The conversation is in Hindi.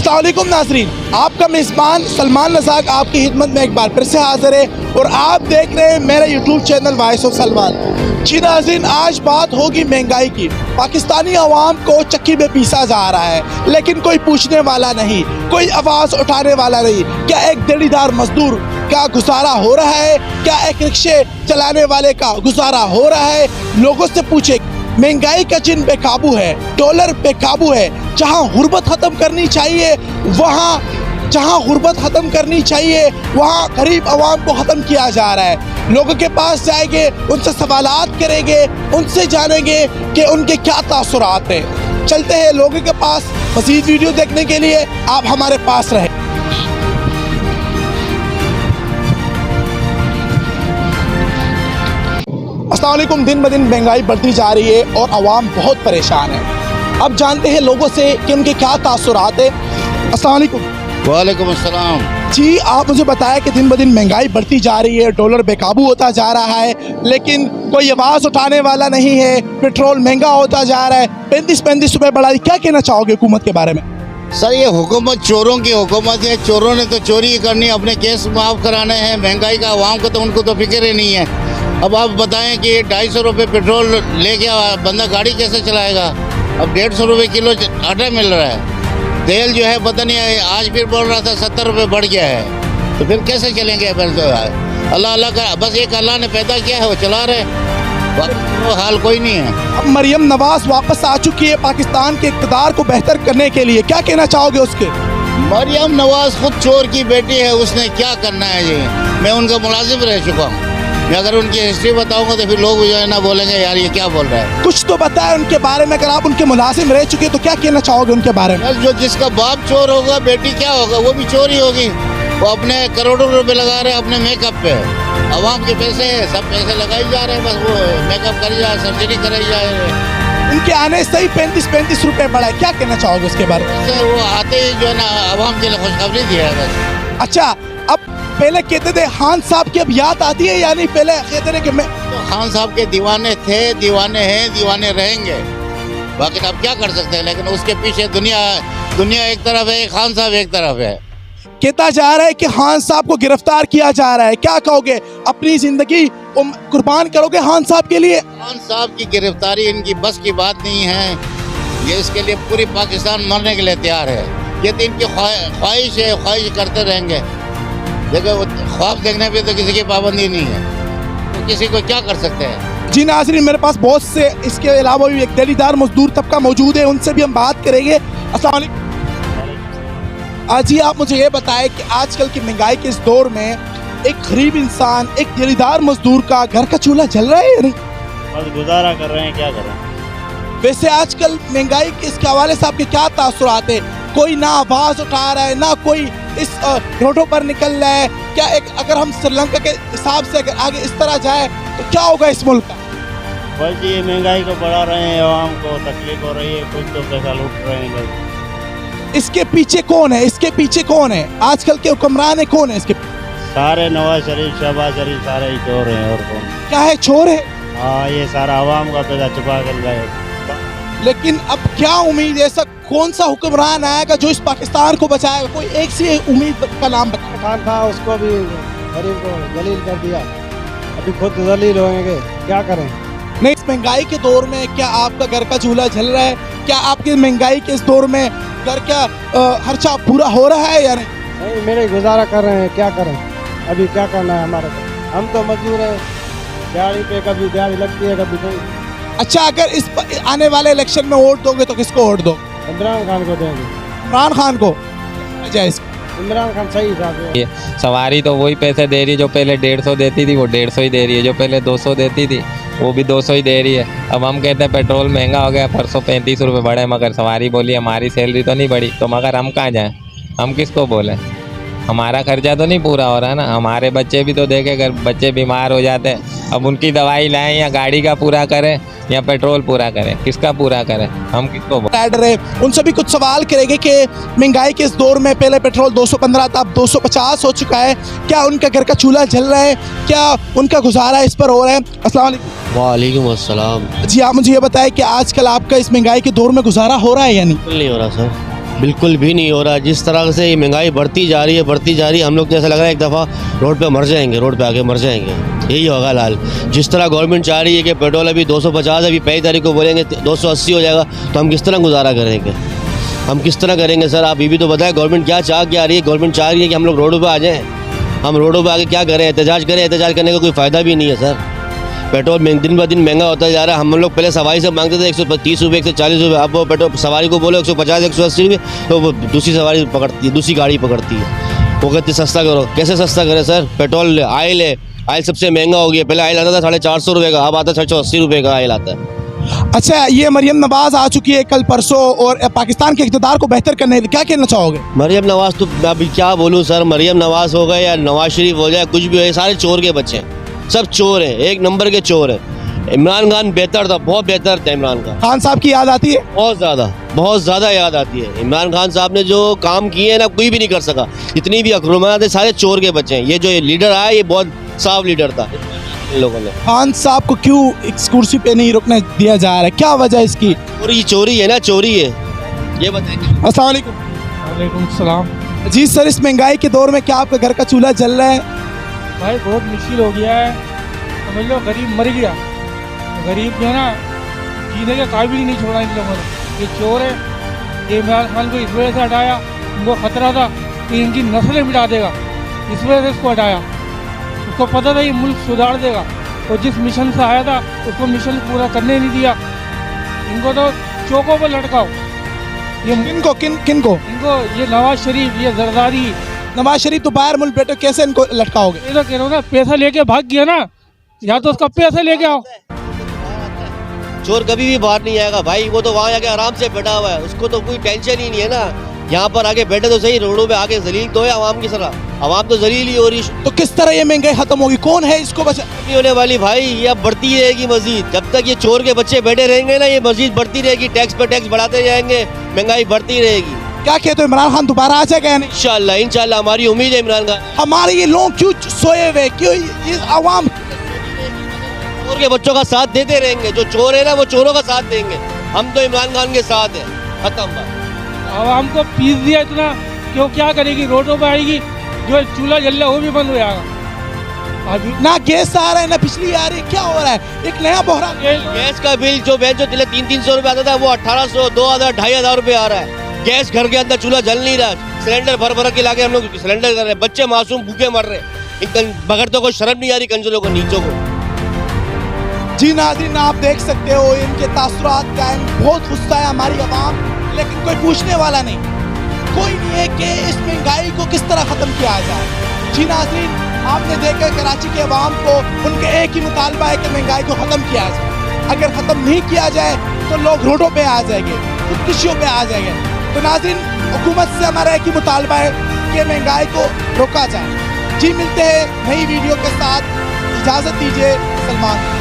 अस्सलाम वालेकुम नाज़रीन, आपका मेज़बान सलमान रज़ाक आपकी खिदमत में एक बार फिर से हाज़िर है और आप देख रहे हैं मेरा YouTube channel voice of Salman. जी नाज़रीन, आज बात होगी महंगाई की। पाकिस्तानी अवाम को चक्की में पीसा जा रहा है, लेकिन कोई पूछने वाला नहीं, कोई आवाज़ उठाने वाला नहीं। क्या एक दिहाड़ीदार मजदूर का गुजारा हो रहा है? क्या एक रिक्शे चलाने वाले का गुजारा हो रहा है? लोगों से पूछे। महंगाई का चिन्ह बेकाबू है, डॉलर बेकाबू है। जहां गुर्बत ख़त्म करनी चाहिए वहाँ गरीब आवाम को ख़त्म किया जा रहा है। लोगों के पास जाएंगे, उनसे सवालात करेंगे, उनसे जानेंगे कि उनके क्या तासुरात हैं। चलते हैं लोगों के पास। मज़ीद वीडियो देखने के लिए आप हमारे पास रहें। अस्सलाम वालेकुम। दिन ब दिन महंगाई बढ़ती जा रही है और आवाम बहुत परेशान है। अब जानते हैं लोगों से कि उनके क्या तासुरात है। अस्सलाम वालेकुम। वालेकुम अस्सलाम। जी, आप मुझे बताया कि दिन ब दिन महंगाई बढ़ती जा रही है, डॉलर बेकाबू होता जा रहा है, लेकिन कोई आवाज़ उठाने वाला नहीं है। पेट्रोल महंगा होता जा रहा है, 35 रुपये बढ़ाई। क्या कहना चाहोगे हुकूमत के बारे में? सर, ये हुकूमत चोरों की हुकूमत है। चोरों ने तो चोरी ही करनी, अपने केस माफ़ कराने हैं। महंगाई का आवाम को तो उनको तो फिक्र ही नहीं है। अब आप बताएं कि 250 रुपये पेट्रोल लेके बंदा गाड़ी कैसे चलाएगा? अब 150 रुपये किलो आटा मिल रहा है। तेल जो है पता नहीं, आज फिर बोल रहा था 70 रुपये बढ़ गया है। तो फिर कैसे चलेंगे? फिर तो अल्लाह अल्लाह का, बस एक अल्लाह ने पैदा किया है, वो चला रहे, वो हाल कोई नहीं है। अब मरियम नवाज वापस आ चुकी है पाकिस्तान के इक़्तिदार को बेहतर करने के लिए। क्या कहना चाहोगे उसके? मरियम नवाज खुद चोर की बेटी है, उसने क्या करना है? ये मैं उनका मुलाजिम रह चुका हूँ। मैं अगर उनकी हिस्ट्री बताऊंगा तो फिर लोग जो है ना बोलेंगे यार ये क्या बोल रहा है। कुछ तो बताएं उनके बारे में। अगर आप उनके मुलाजिम रह चुके तो क्या कहना चाहोगे उनके बारे में? जो जिसका बाप चोर होगा, बेटी क्या होगा? वो भी चोर ही होगी। वो अपने करोड़ों रुपए लगा रहे हैं अपने मेकअप पे। आवाम के पैसे, सब पैसे लगाए जा रहे हैं, बस वो मेकअप करी जाए, सर्जरी कराई जाए। उनके आने से ही 35 रुपये बढ़ा है। क्या कहना चाहोगे उसके बारे में? वो आते ही जो है ना आवाम के लिए खुशखबरी दिया है बस। अच्छा, अब पहले कहते थे खान साहब की अब याद आती है, यानी पहले कहते थे कि मैं तो खान साहब के दीवाने थे, दीवाने हैं, दीवाने रहेंगे। बाकी अब क्या कर सकते हैं? लेकिन उसके पीछे दुनिया एक तरफ है, खान साहब एक तरफ है। कहता जा रहा है कि खान साहब को गिरफ्तार किया जा रहा है। क्या कहोगे? अपनी जिंदगी कुर्बान करोगे खान साहब के लिए? खान साहब की गिरफ्तारी इनकी बस की बात नहीं है। ये इसके लिए पूरी पाकिस्तान मरने के लिए तैयार है। ये तो इनकी ख्वाहिश है, ख्वाहिश करते रहेंगे। देखो, ख्वाब देखने पे तो किसी की पाबंदी नहीं है, तो किसी को क्या कर सकते हैं। जी नाज़रीन, मेरे पास बहुत से इसके अलावा भी एक दिहाड़ीदार मजदूर तबका मौजूद है, उनसे भी हम बात करेंगे। अस्सलाम वालेकुम। जी, आप मुझे ये बताएं कि आजकल की महंगाई के इस दौर में एक गरीब इंसान, एक दिहाड़ीदार मजदूर का घर का चूल्हा जल रहा है या नहीं? बस गुजारा कर रहे हैं, क्या करें। वैसे आजकल महंगाई के इसके हवाले से आपके क्या तासुरात है? कोई ना आवाज़ उठा रहा है, ना कोई इस रोडों पर निकल रहा है। क्या एक अगर हम श्रीलंका के हिसाब से अगर आगे इस तरह जाए तो क्या होगा इस मुल्क का? बस ये महंगाई को बढ़ा रहे हैं, आवाम को तकलीफ हो रही है, कुछ तो पैसा लूट रहे हैं लोग। इसके पीछे कौन है? इसके पीछे कौन है? आजकल के हुक्मरान है कौन है इसके? सारे नवाज शरीफ, शहबाज शरीफ सारे ही चोर हैं, और कौन? क्या है, चोर है? हाँ, ये सारा आवाम का पैसा छुपा कर गए। लेकिन अब क्या उम्मीद है? ऐसा कौन सा हुक्मरान आएगा जो इस पाकिस्तान को बचाएगा? कोई एक सी उम्मीद का नाम बताओ। खान था, उसको भी गरीब को जलील कर दिया, अभी खुद जलील होंगे, क्या करें? नहीं, इस महंगाई के दौर में क्या आपका घर का चूल्हा जल रहा है? क्या आपकी महंगाई के इस दौर में घर का खर्चा पूरा हो रहा है या नहीं? नहीं, मेरे गुजारा कर रहे हैं, क्या करें? अभी क्या करना है हमारे को? हम तो मजदूर हैं, दिहाड़ी पे कभी दिहाड़ी लगती है, कभी नहीं। अच्छा, अगर इस आने वाले इलेक्शन में वोट दोगे तो किसको वोट दो? इमरान खान को देंगे। इमरान खान को? जय इमरान खान सही था। सवारी तो वही पैसे दे रही है जो पहले 150 देती थी, वो 150 ही दे रही है। जो पहले 200 देती थी वो भी 200 ही दे रही है। अब हम कहते हैं पेट्रोल महंगा हो गया, परसों 35 रुपये बढ़े, मगर सवारी बोली हमारी सैलरी तो नहीं बढ़ी। तो मगर हम कहाँ जाएं? हम किसको बोलें? हमारा खर्चा तो नहीं पूरा हो रहा है ना। हमारे बच्चे भी तो देखें, अगर बच्चे बीमार हो जाते हैं, अब उनकी दवाई लाएं या गाड़ी का पूरा करें या पेट्रोल पूरा करें? किसका पूरा करें? हम किसको बोलें? उनसे भी कुछ सवाल करेंगे कि महंगाई के इस दौर में पहले पेट्रोल 215 था, अब 250 हो चुका है। क्या उनका घर का चूल्हा जल रहा है? क्या उनका गुजारा इस पर हो रहा है? अस्सलाम वालेकुम। वालेकुम अस्सलाम। जी, आप मुझे ये बताएं कि आजकल आपका इस महंगाई के दौर में गुजारा हो रहा है या नहीं? बिल्कुल नहीं हो रहा सर। बिल्कुल भी नहीं हो रहा। जिस तरह से ये महंगाई बढ़ती जा रही है, हम लोग तो ऐसा लग रहा है एक दफ़ा रोड पे मर जाएंगे, रोड पे आके मर जाएंगे। यही होगा लाल। जिस तरह गवर्नमेंट चाह रही है कि पेट्रोल अभी 250, अभी 1 तारीख को बोलेंगे 280 हो जाएगा, तो हम किस तरह गुजारा करेंगे? हम किस तरह करेंगे सर? आप ये भी तो बताएं गवर्नमेंट क्या चाह के आ रही है? गवर्नमेंट चाह रही है कि हम लोग रोडों पर आ जाएँ। हम रोडों पर आके क्या करें? एहतजाज करें? एहतजाज करने का कोई फ़ायदा भी नहीं है सर। पेट्रोल दिन ब दिन महंगा होता जा रहा है। हम लोग पहले सवारी से मांगते थे 130 रुपये, 140 रुपये। अब वो पेट्रोल सवारी को बोलो 150, 180 रुपये, तो वो दूसरी सवारी पकड़ती है, दूसरी गाड़ी पकड़ती है। वो कहते सस्ता करो। कैसे सस्ता करें सर? पेट्रोल आयल है, आयल सबसे महंगा हो गया। पहले आयल आता था 450 रुपये का, अब आता 680 रुपये का आयल आता है। अच्छा, ये मरियम नवाज आ चुकी है कल परसों और पाकिस्तान के इक़्तिदार को बेहतर करने क्या कहना चाहोगे? मरियम नवाज तो अभी क्या बोलूँ सर, मरियम नवाज हो गए या नवाज शरीफ हो जाए, कुछ भी हो, ये सारे चोर के बच्चे हैं। सब चोर हैं, एक नंबर के चोर हैं। इमरान खान बेहतर था, बहुत बेहतर था इमरान खान साहब की याद आती है? बहुत ज़्यादा याद आती है। इमरान खान साहब ने जो काम किए हैं ना, कोई भी नहीं कर सका। जितनी भी हुकूमत है सारे चोर के बच्चे हैं। ये जो लीडर आया ये बहुत साफ लीडर था इन लोगों ने। खान साहब को क्यों इस कुर्सी पे नहीं रुकने दिया जा रहा है? क्या वजह इसकी? चोरी है ना, चोरी है। ये बताएंगे। अस्सलाम वालेकुम। वालेकुम सलाम। जी सर, इस महंगाई के दौर में क्या आपका घर का चूल्हा जल रहा है? भाई बहुत मुश्किल हो गया है। समझ लो गरीब मर गया। गरीब जो है ना, जीने के काबिल ही नहीं छोड़ा इन लोगों ने। ये चोर है। ये इमरान खान को इस वजह से हटाया, उनको खतरा था कि इनकी नस्लें मिटा देगा, इस वजह से इसको हटाया। उसको पता था ये मुल्क सुधार देगा, और जिस मिशन से आया था उसको मिशन पूरा करने नहीं दिया। इनको तो चौकों पर लटकाओ। ये किनको? इनको ये नवाज शरीफ, ये जरदारी। नवाज शरीफ तो बाहर मुल्क बैठे, कैसे इनको लटकाओगे? ये तो कह रहा हूँ ना, पैसा लेके भाग गया ना, या तो उसका पैसा लेके आओ। चोर कभी भी बाहर नहीं आएगा भाई। वो तो वहाँ आके आराम से बैठा हुआ है, उसको तो कोई टेंशन ही नहीं है ना। यहाँ पर आके बैठे तो सही, रोडों पे आके जलील तो है आवाम की तरह। आवाम तो जलील ही हो रही। तो किस तरह ये महंगाई खत्म होगी? कौन है इसको बचा? नहीं होने वाली भाई, ये अब बढ़ती रहेगी मजीद। जब तक ये चोर के बच्चे बैठे रहेंगे ना, ये मजीद बढ़ती रहेगी। टैक्स पे टैक्स बढ़ाते जाएंगे, महंगाई बढ़ती रहेगी। क्या कहते हो, इमरान खान दोबारा आ जाएगा या नहीं? इंशाल्लाह, इंशाल्लाह हमारी उम्मीद है इमरान खान। हमारे ये लोग क्यों सोए हुए? क्यों ये आवाम चोर के बच्चों का साथ देते रहेंगे? जो चोर है ना, वो चोरों का साथ देंगे। हम तो इमरान खान के साथ हैं। खत्म बात। आवाम को पीस दिया इतना, क्यों क्या करेगी? रोडों पर आएगी, जो चूल्हा जल रहा है वो भी बंद हो जाएगा। अभी ना गैस आ रहा है ना बिजली आ रही है, क्या हो रहा है? एक नया बहरान। गैस का बिल जो 300 रुपए आता था, वो 1800, 2000, 2500 रुपए आ रहा है। गैस घर के अंदर चूल्हा जल नहीं रहा। सिलेंडर भर के लाके हम लोग सिलेंडर कर रहे हैं। बच्चे मासूम भूखे मर रहे। बगैर तो कोई शर्म नहीं आ रही कंजरों को, नीचों को। जी नाज़रीन, आप देख सकते हो इनके तासुरात क्या है। बहुत गुस्सा है हमारी आवाम, लेकिन कोई पूछने वाला नहीं, कोई नहीं है कि इस महंगाई को किस तरह ख़त्म किया जाए। जी नाज़रीन, आपने देखा कराची के अवाम को उनके एक ही मुतालबा है कि महंगाई को ख़त्म किया जाए। अगर ख़त्म नहीं किया जाए तो लोग रोडों पे आ जाएंगे, खुदकुशियों पे आ जाएंगे। तो नाज़रीन, हुकूमत से हमारा एक ही मुतालबा है कि महंगाई को रोका जाए। जी मिलते हैं नई वीडियो के साथ, इजाज़त दीजिए। सलमान।